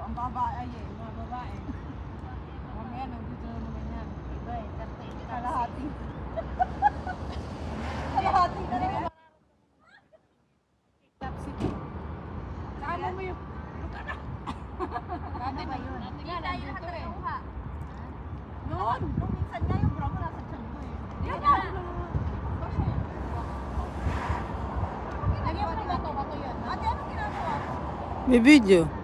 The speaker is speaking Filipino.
Ang babae eh, mga babae. Mamaya nandito naman yan. Iba eh, kalahati. Kalahati na naman. Kano mo yung... Kano ba yun? Yan, nandito eh. Noon! Nung minsan nga yung bro ko nasa tiyan ko eh. Yan na! Lagyan mo ng bato yun. Ate, anong ginagawa? May video.